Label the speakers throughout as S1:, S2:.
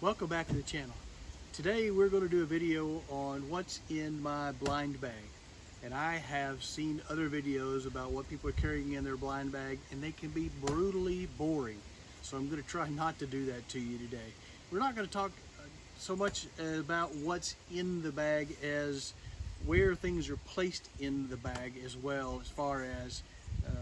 S1: Welcome back to the channel. Today we're going to do a video on what's in my blind bag. And I have seen other videos about what people are carrying in their blind bag, and they can be brutally boring. So I'm going to try not to do that to you today. We're not going to talk so much about what's in the bag as where things are placed in the bag as well, as far as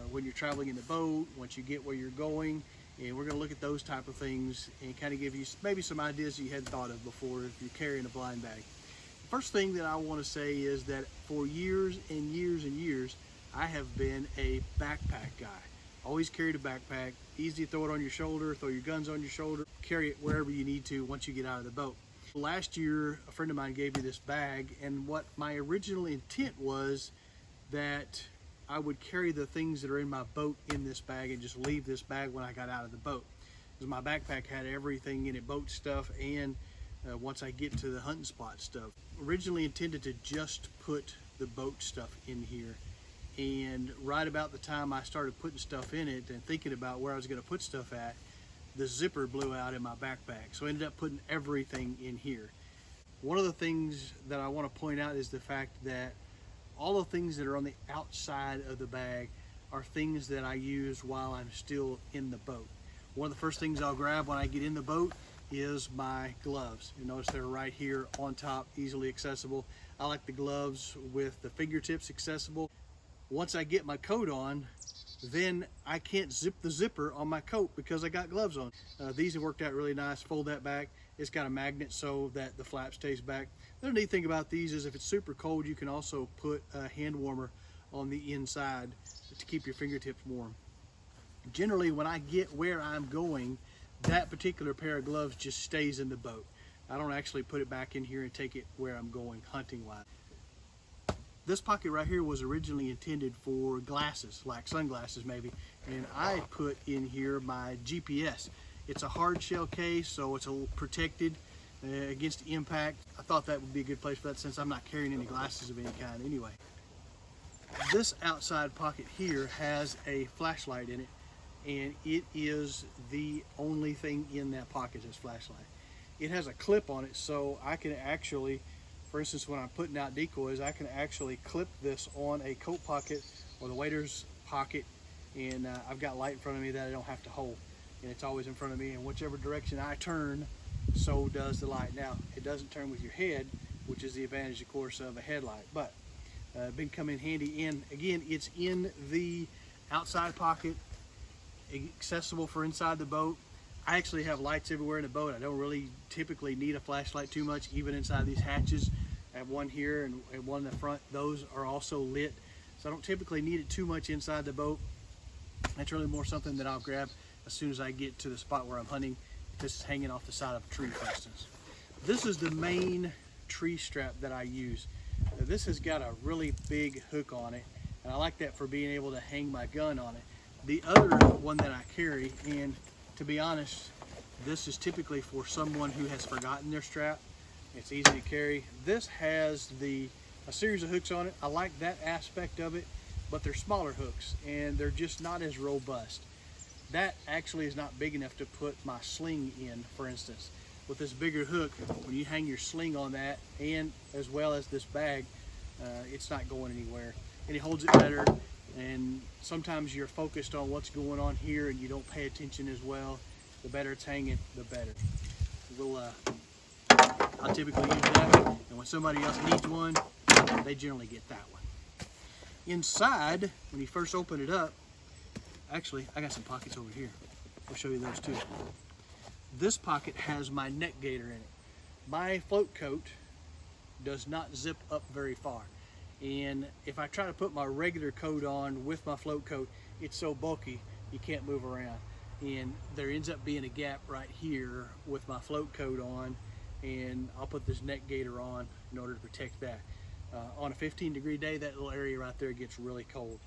S1: when you're traveling in the boat, once you get where you're going. And we're going to look at those type of things and kind of give you maybe some ideas you hadn't thought of before if you're carrying a blind bag. The first thing that I want to say is that for years and years and years, I have been a backpack guy. Always carried a backpack, easy to throw it on your shoulder, throw your guns on your shoulder, carry it wherever you need to once you get out of the boat. Last year, a friend of mine gave me this bag, and what my original intent was that I would carry the things that are in my boat in this bag and just leave this bag when I got out of the boat. Because my backpack had everything in it, boat stuff, and once I get to the hunting spot stuff. Originally intended to just put the boat stuff in here. And right about the time I started putting stuff in it and thinking about where I was going to put stuff at, the zipper blew out in my backpack. So I ended up putting everything in here. One of the things that I want to point out is the fact that all the things that are on the outside of the bag are things that I use while I'm still in the boat. One of the first things I'll grab when I get in the boat is my gloves. You notice they're right here on top, easily accessible. I like the gloves with the fingertips accessible. Once I get my coat on, then I can't zip the zipper on my coat because I got gloves on. These have worked out really nice. Fold that back. It's got a magnet so that the flap stays back. The neat thing about these is if it's super cold, you can also put a hand warmer on the inside to keep your fingertips warm. Generally, when I get where I'm going, that particular pair of gloves just stays in the boat. I don't actually put it back in here and take it where I'm going hunting-wise. This pocket right here was originally intended for glasses, like sunglasses maybe, and I put in here my GPS. It's a hard shell case, so it's protected against impact. I thought that would be a good place for that since I'm not carrying any glasses of any kind anyway. This outside pocket here has a flashlight in it, and it is the only thing in that pocket is flashlight. It has a clip on it, so I can actually, for instance, when I'm putting out decoys, I can actually clip this on a coat pocket or the waiter's pocket, and I've got light in front of me that I don't have to hold. And it's always in front of me, and whichever direction I turn, so does the light. Now, it doesn't turn with your head, which is the advantage, of course, of a headlight, but been coming handy. And again, it's in the outside pocket, accessible for inside the boat. I actually have lights everywhere in the boat. I don't really typically need a flashlight too much, even inside these hatches. I have one here and one in the front. Those are also lit, so I don't typically need it too much inside the boat. That's really more something that I'll grab as soon as I get to the spot where I'm hunting. If this is hanging off the side of a tree, for instance. This is the main tree strap that I use. This has got a really big hook on it, and I like that for being able to hang my gun on it. The other one that I carry, and to be honest, this is typically for someone who has forgotten their strap. It's easy to carry. This has a series of hooks on it. I like that aspect of it, but they're smaller hooks and they're just not as robust. That actually is not big enough to put my sling in, for instance. With this bigger hook, when you hang your sling on that, and as well as this bag, it's not going anywhere. And it holds it better, and sometimes you're focused on what's going on here and you don't pay attention as well. The better it's hanging, the better. I'll typically use that, and when somebody else needs one, they generally get that one. Inside, when you first open it up, actually, I got some pockets over here. I'll show you those too. This pocket has my neck gaiter in it. My float coat does not zip up very far. And if I try to put my regular coat on with my float coat, it's so bulky, you can't move around. And there ends up being a gap right here with my float coat on, and I'll put this neck gaiter on in order to protect that. On a 15-degree day, that little area right there gets really cold.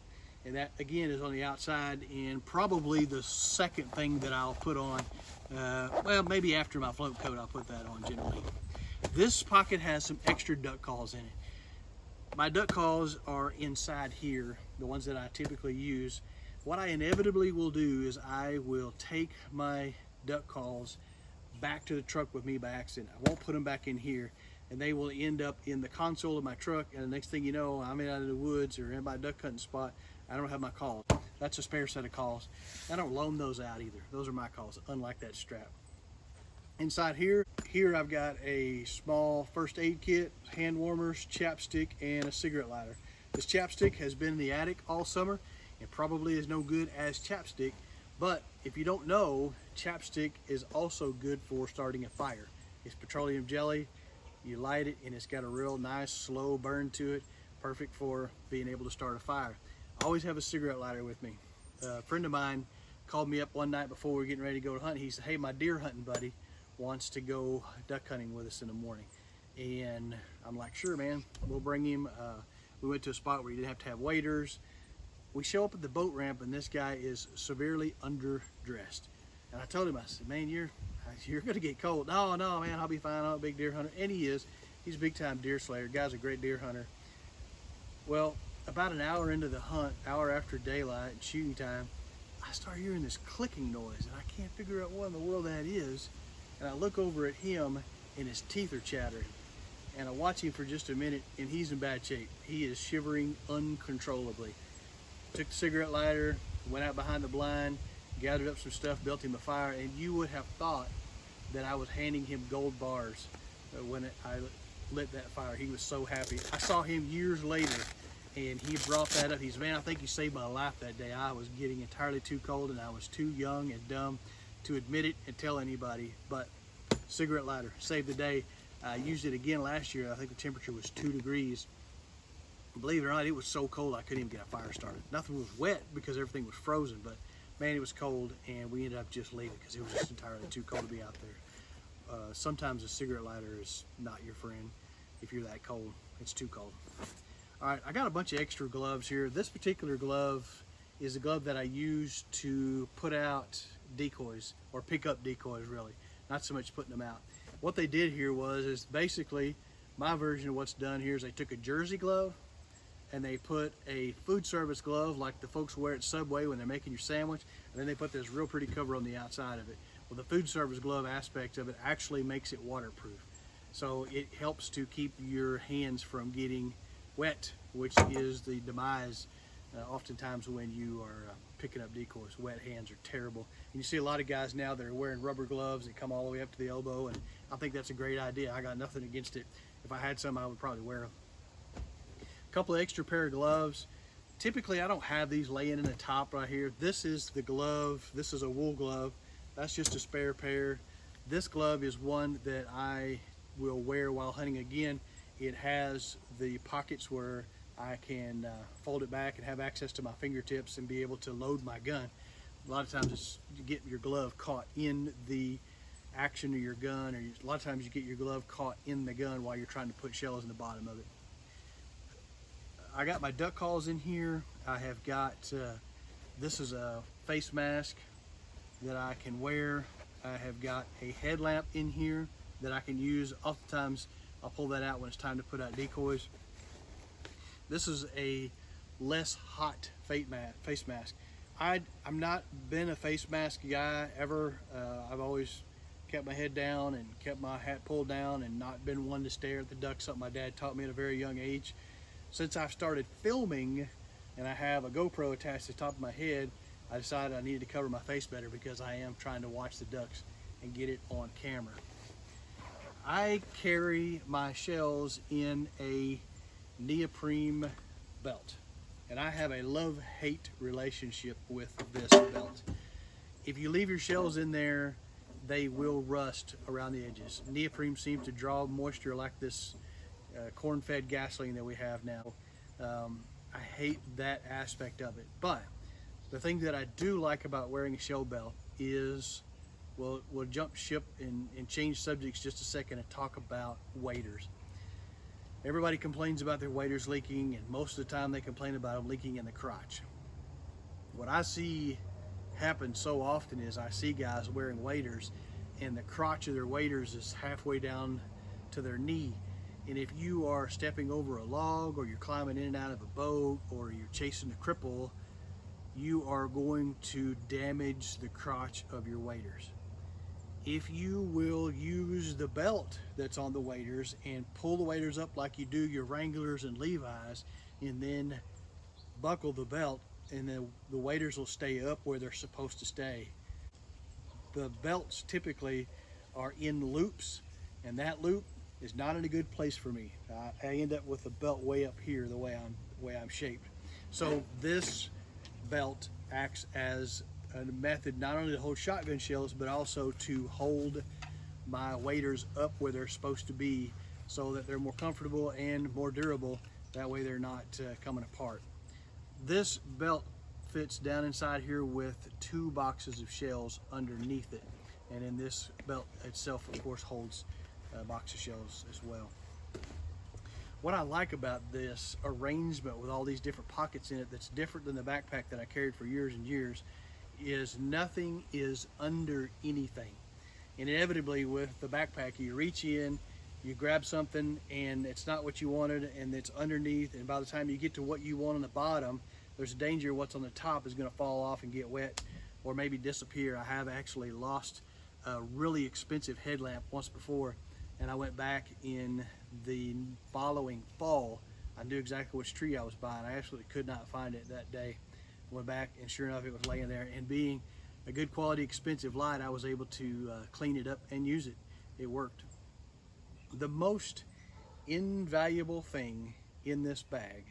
S1: And that, again, is on the outside, and probably the second thing that I'll put on, well, maybe after my float coat, I'll put that on generally. This pocket has some extra duck calls in it. My duck calls are inside here, the ones that I typically use. What I inevitably will do is I will take my duck calls back to the truck with me by accident. I won't put them back in here, and they will end up in the console of my truck, and the next thing you know, I'm out of the woods or in my duck hunting spot. I don't have my calls. That's a spare set of calls. I don't loan those out either. Those are my calls, unlike that strap. Inside here I've got a small first aid kit, hand warmers, chapstick, and a cigarette lighter. This chapstick has been in the attic all summer and probably is no good as chapstick, but if you don't know, chapstick is also good for starting a fire. It's petroleum jelly. You light it and it's got a real nice slow burn to it, perfect for being able to start a fire. I always have a cigarette lighter with me. A friend of mine called me up one night before we were getting ready to go to hunt. He said, hey, my deer hunting buddy wants to go duck hunting with us in the morning. And I'm like, sure, man, we'll bring him. We went to a spot where you didn't have to have waders. We show up at the boat ramp and this guy is severely underdressed. And I told him, I said, man, you're gonna get cold. No, man, I'll be fine. I'm a big deer hunter. And he is. He's a big time deer slayer. Guy's a great deer hunter. Well, about an hour into the hunt, hour after daylight and shooting time, I start hearing this clicking noise and I can't figure out what in the world that is. And I look over at him and his teeth are chattering. And I watch him for just a minute and he's in bad shape. He is shivering uncontrollably. Took the cigarette lighter, went out behind the blind, gathered up some stuff, built him a fire, and you would have thought that I was handing him gold bars when I lit that fire. He was so happy. I saw him years later and he brought that up. He said, man, I think you saved my life that day. I was getting entirely too cold and I was too young and dumb to admit it and tell anybody, but cigarette lighter saved the day. I used it again last year. I think the temperature was 2 degrees. Believe it or not, it was so cold I couldn't even get a fire started. Nothing was wet because everything was frozen, but man, it was cold and we ended up just leaving because it was just entirely too cold to be out there. Sometimes a cigarette lighter is not your friend if you're that cold. It's too cold. All right, I got a bunch of extra gloves here. This particular glove is a glove that I use to put out decoys, or pick up decoys really, not so much putting them out. What they did here is basically my version of what's done here is they took a jersey glove and they put a food service glove like the folks wear at Subway when they're making your sandwich, and then they put this real pretty cover on the outside of it. Well, the food service glove aspect of it actually makes it waterproof. So it helps to keep your hands from getting wet, which is the demise oftentimes when you are picking up decoys. Wet hands are terrible. And you see a lot of guys now that are wearing rubber gloves that come all the way up to the elbow, and I think that's a great idea. I got nothing against it. If I had some, I would probably wear them. A couple of extra pair of gloves. Typically, I don't have these laying in the top right here. This is the glove. This is a wool glove. That's just a spare pair. This glove is one that I will wear while hunting again. It has the pockets where I can fold it back and have access to my fingertips and be able to load my gun. A lot of times it's you get your glove caught in the action of your gun, or a lot of times you get your glove caught in the gun while you're trying to put shells in the bottom of it. I got my duck calls in here. I have got, this is a face mask that I can wear. I have got a headlamp in here that I can use. Oftentimes I'll pull that out when it's time to put out decoys. This is a less hot face mask. I'm not been a face mask guy ever. I've always kept my head down and kept my hat pulled down and not been one to stare at the ducks, something my dad taught me at a very young age. Since I've started filming and I have a GoPro attached to the top of my head, I decided I needed to cover my face better because I am trying to watch the ducks and get it on camera. I carry my shells in a neoprene belt, and I have a love-hate relationship with this belt. If you leave your shells in there, they will rust around the edges. Neoprene seems to draw moisture like this corn-fed gasoline that we have now. I hate that aspect of it, but the thing that I do like about wearing a shell belt is, we'll jump ship and change subjects just a second and talk about waders. Everybody complains about their waders leaking, and most of the time they complain about them leaking in the crotch. What I see happen so often is I see guys wearing waders and the crotch of their waders is halfway down to their knee. And if you are stepping over a log, or you're climbing in and out of a boat, or you're chasing a cripple, you are going to damage the crotch of your waders. if you will use the belt that's on the waders and pull the waders up like you do your Wranglers and Levi's, and then buckle the belt, and then the waders will stay up where they're supposed to stay. The belts typically are in loops, and that loop is not in a good place for me. I end up with the belt way up here the way I'm shaped. So this belt acts as a method not only to hold shotgun shells, but also to hold my waders up where they're supposed to be, so that they're more comfortable and more durable. That way they're not coming apart. This belt fits down inside here with 2 boxes of shells underneath it, and then this belt itself of course holds a box of shells as well. What I like about this arrangement with all these different pockets in it that's different than the backpack that I carried for years and years is nothing is under anything. And inevitably with the backpack, you reach in, you grab something and it's not what you wanted and it's underneath, and by the time you get to what you want on the bottom, there's a danger what's on the top is going to fall off and get wet or maybe disappear. I have actually lost a really expensive headlamp once before, and I went back in the following fall. I knew exactly which tree I was buying. I absolutely could not find it that day. Went back and sure enough it was laying there, and being a good quality expensive light, I was able to clean it up and use it. It worked. The most invaluable thing in this bag,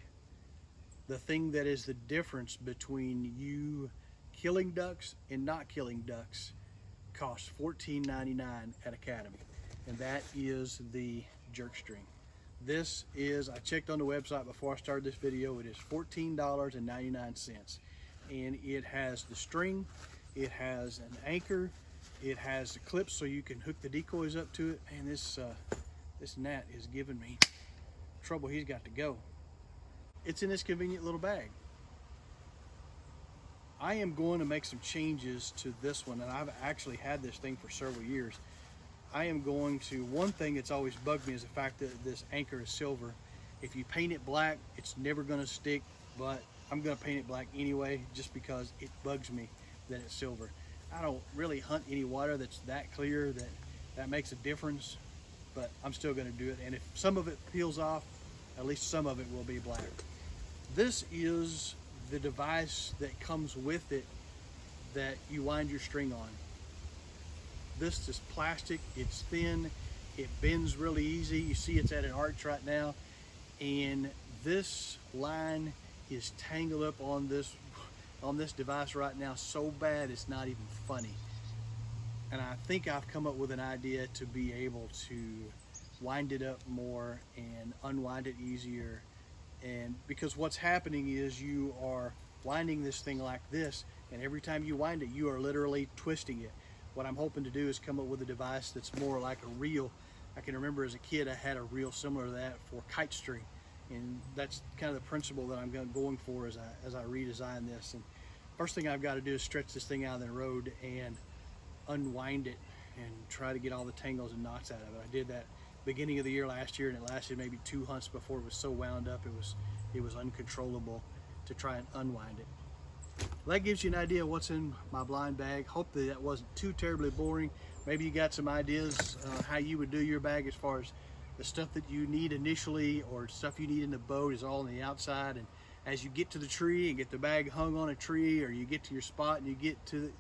S1: the thing that is the difference between you killing ducks and not killing ducks, costs $14.99 at Academy, and that is the jerk string. This is, I checked on the website before I started this video, it is $14.99, and it has the string, it has an anchor, it has the clips so you can hook the decoys up to it, and this gnat is giving me trouble. He's got to go. It's in this convenient little bag. I am going to make some changes to this one, and I've actually had this thing for several years. I am going to, one thing that's always bugged me is the fact that this anchor is silver. If you paint it black, it's never going to stick, but I'm going to paint it black anyway just because it bugs me that it's silver. I don't really hunt any water that's that clear that makes a difference, but I'm still going to do it, and if some of it peels off, at least some of it will be black. This is the device that comes with it that you wind your string on. This is plastic, it's thin, it bends really easy. You see it's at an arch right now, and this line is tangled up on this device right now so bad it's not even funny. And I think I've come up with an idea to be able to wind it up more and unwind it easier. And because what's happening is you are winding this thing like this, and every time you wind it, you are literally twisting it. What I'm hoping to do is come up with a device that's more like a reel. I can remember as a kid I had a reel similar to that for kite string, and that's kind of the principle that I'm going for as I redesign this. And first thing I've got to do is stretch this thing out of the road and unwind it and try to get all the tangles and knots out of it. I did that beginning of the year last year, and it lasted maybe 2 hunts before it was so wound up it was uncontrollable to try and unwind it. Well, that gives you an idea of what's in my blind bag. Hopefully that wasn't too terribly boring. Maybe you got some ideas how you would do your bag as far as the stuff that you need initially or stuff you need in the boat is all on the outside, and as you get to the tree and get the bag hung on a tree, or you get to your spot and you get to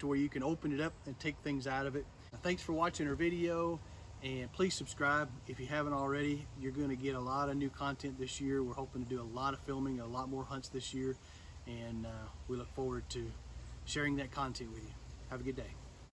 S1: where you can open it up and take things out of it. Thanks for watching our video, and please subscribe if you haven't already. You're going to get a lot of new content this year. We're hoping to do a lot of filming, a lot more hunts this year, and we look forward to sharing that content with you. Have a good day.